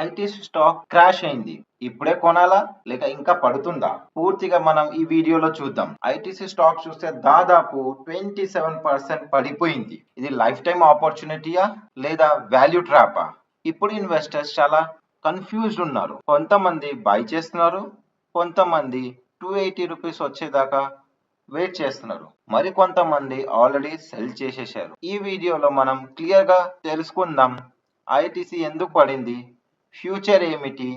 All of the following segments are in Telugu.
ఐటీసీ స్టాక్ క్రాష్ అయింది. ఇప్పుడే కొనాలా లేక ఇంకా పడుతుందా? పూర్తిగా మనం ఈ వీడియోలో చూద్దాం. ఐటీసీ స్టాక్ చూస్తే దాదాపు 27% పడిపోయింది. ఇది లైఫ్ టైమ్ ఆపర్చునిటీయా లేదా వాల్యూ ట్రాపా? ఇప్పుడు ఇన్వెస్టర్స్ చాలా కన్ఫ్యూజ్డ్ ఉన్నారు. కొంతమంది బై చేస్తున్నారు, కొంతమంది 280 రూపీస్ వచ్చేదాకా వెయిట్ చేస్తున్నారు. మరి కొంతమంది ఆల్రెడీ సెల్ చేసేసారు. ఈ వీడియోలో మనం క్లియర్ గా తెలుసుకుందాం ఐటీసీ ఎందుకు పడింది, ఫ్యూచర్ ఏమిటి,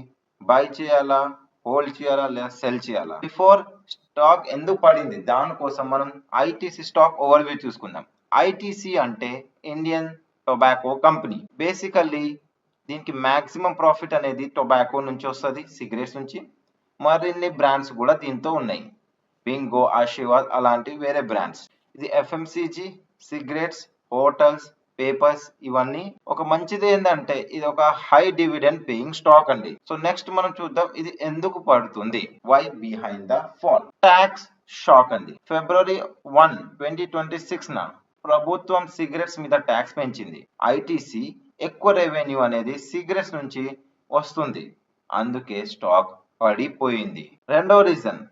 బై చేయాలా, హోల్డ్ చేయాలా లేదా సెల్ చేయాలా, బిఫోర్ స్టాక్ ఎందుకు పడింది, దానికోసం మనం ఐటీసీ స్టాక్ ఓవర్వ్యూ చూసుకుందాం. ఐటీసీ అంటే ఇండియన్ టొబాకో కంపెనీ. బేసికల్లీ దీనికి మాక్సిమం ప్రాఫిట్ అనేది టొబాకో నుంచి వస్తుంది, సిగరెట్స్ నుంచి. మరిన్ని బ్రాండ్స్ కూడా దీంతో ఉన్నాయి, బింగో, ఆశీర్వాద్ అలాంటి వేరే బ్రాండ్స్. ఇది ఎఫ్ఎంసీజీ, సిగరెట్స్, హోటల్స్, పేపర్స్ ఇవన్నీ. ఒక మంచిది ఏంటంటే ఇది ఒక హై డివిడెండ్ పేయింగ్ స్టాక్ అండి. సో నెక్స్ట్ మనం చూద్దాం ఇది ఎందుకు పడుతుంది, why behind the fall. Tax shock అండి. ఫిబ్రవరి 1, 2026 ప్రభుత్వం సిగరెట్స్ మీద ట్యాక్స్ పెంచింది. ఐటీసీ ఎక్కువ రెవెన్యూ అనేది సిగరెట్స్ నుంచి వస్తుంది, అందుకే స్టాక్ పడిపోయింది. రెండో reason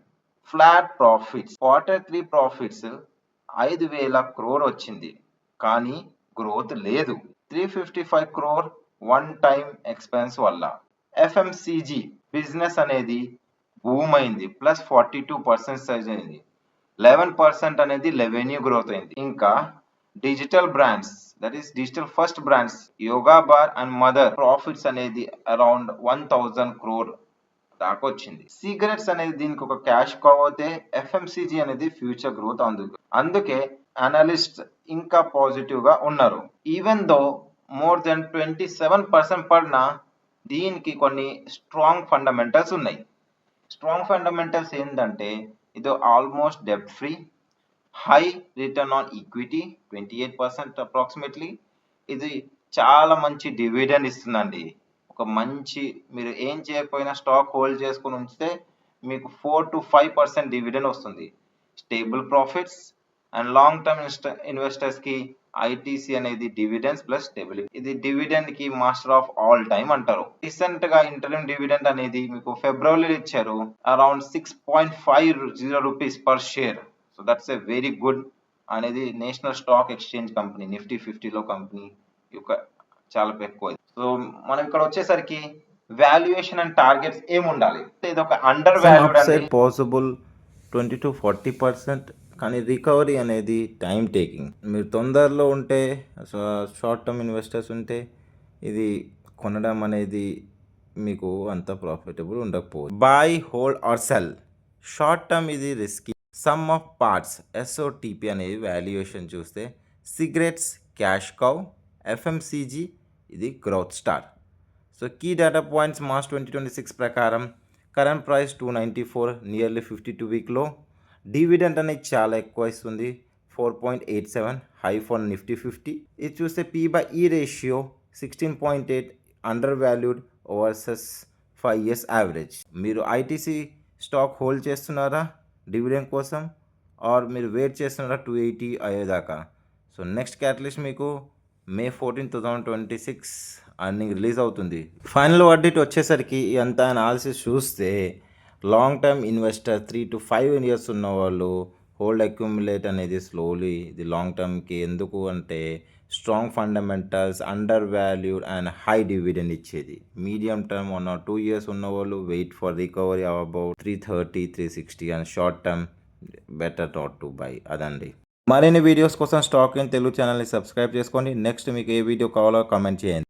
flat profits. Q3 profits 5,000 crore వచ్చింది, కానీ గ్రోత్ లేదు. 355 crore వన్ టైం ఎక్స్పెన్స్ వల్ల. ఎఫ్ఎంసీజీ బిజినెస్ అనేది బూమ్ అయింది, +42% అయింది. 11% అనేది రెవెన్యూ గ్రోత్ అయింది. ఇంకా digital brands, that is digital first brands yoga bar and mother profits అనేది అరౌండ్ 1,000 crore దాకా వచ్చింది. సిగరెట్స్ అనేది దీనికి ఒక క్యాష్ కవ్ అయితే ఎఫ్ఎంసీజీ అనేది ఫ్యూచర్ గ్రోత్. అందుకే అనలిస్ట్ ఇంకా పాజిటివ్ గా ఉన్నారు. ఈవెన్ దో మోర్ దెన్ 27% పడినా దీనికి కొన్ని స్ట్రాంగ్ ఫండమెంటల్స్ ఉన్నాయి. స్ట్రాంగ్ ఫండమెంటల్స్ ఏంటంటే ఇది ఆల్మోస్ట్ డెబ్ట్ free, high return on equity 28% approximately. ఇది చాలా మంచి డివిడెండ్ ఇస్తుందండి. ఒక మంచి, మీరు ఏం చేయకపోయినా స్టాక్ హోల్డ్ చేసుకుని ఉంచితే మీకు 4 to 5% డివిడెండ్ వస్తుంది. Stable profits and long term investors కి ఐటీసీ అనేది డివిడెండ్స్ ప్లస్ స్టెబిలిటీ. ఇది డివిడెండ్ కి మాస్టర్ ఆఫ్ ఆల్ టైమ్ అంటారు. రీసెంట్ గా ఇంటర్మ్ డివిడెండ్ అనేది మీకు ఫిబ్రవరిలో ఇచ్చారు, around 6.50 rupees per share. So that's a very good. అనేది national stock exchange company, Nifty 50లో కంపెనీ యొక్క చాలా ఎక్కువ. సో మనం ఇక్కడ వచ్చేసరికి వాల్యుయేషన్ అండ్ టార్గెట్స్ ఏమి ఉండాలి. ఇది ఒక అండర్ వాల్యూడ్ అండి, పాసిబుల్ 20 to 40%, కానీ రికవరీ అనేది టైం టేకింగ్. మీరు తొందరలో ఉంటే, షార్ట్ టర్మ్ ఇన్వెస్టర్స్ ఉంటే ఇది కొనడం అనేది మీకు అంత ప్రాఫిటబుల్ ఉండకపోవచ్చు. Buy, hold or sell. Short term ఇది risky. Sum of parts SOTP అనేది వాల్యుయేషన్ చూస్తే సిగరెట్స్ క్యాష్ కౌ, ఎఫ్ఎంసీజీ ఇది growth star. So key data points March 2026 ప్రకారం కరెంట్ ప్రైస్ 294, నియర్లీ 52-week లో. డివిడెంట్ అనేది చాలా ఎక్కువ ఇస్తుంది, 4.87, హై ఫర్ నిఫ్టీ 50. ఇది చూస్తే P/E ratio 16.8, under valued versus 5 years average. మీరు ఐటీసీ స్టాక్ హోల్డ్ చేస్తున్నారా డివిడెండ్ కోసం, ఆర్ మీరు వెయిట్ చేస్తున్నారా 280 అయ్యేదాకా? సో నెక్స్ట్ క్యాటలిస్ట్ మీకు May 14, 2026 అర్నింగ్ రిలీజ్ అవుతుంది. ఫైనల్ వర్డిక్ట్ వచ్చేసరికి ఎంత అనాలిసిస్ చూస్తే long term investor 3 to 5 years ఉన్న వాళ్ళు హోల్డ్ అక్యుములేట్ అనేది స్లోలీ. ఇది లాంగ్ టర్మ్కి ఎందుకు అంటే strong fundamentals, under valued and high dividend ఇచ్చేది. మీడియం టర్మ్ 1 or 2 years ఉన్న వాళ్ళు wait for recovery about 330, 360 and short term better not to buy. అదండి. మరిన్ని వీడియోస్ కోసం స్టాక్ ఇన్ తెలుగు ఛానల్ని సబ్స్క్రైబ్ చేసుకోండి. నెక్స్ట్ మీకు ఏ వీడియో కావాలో కామెంట్ చేయండి.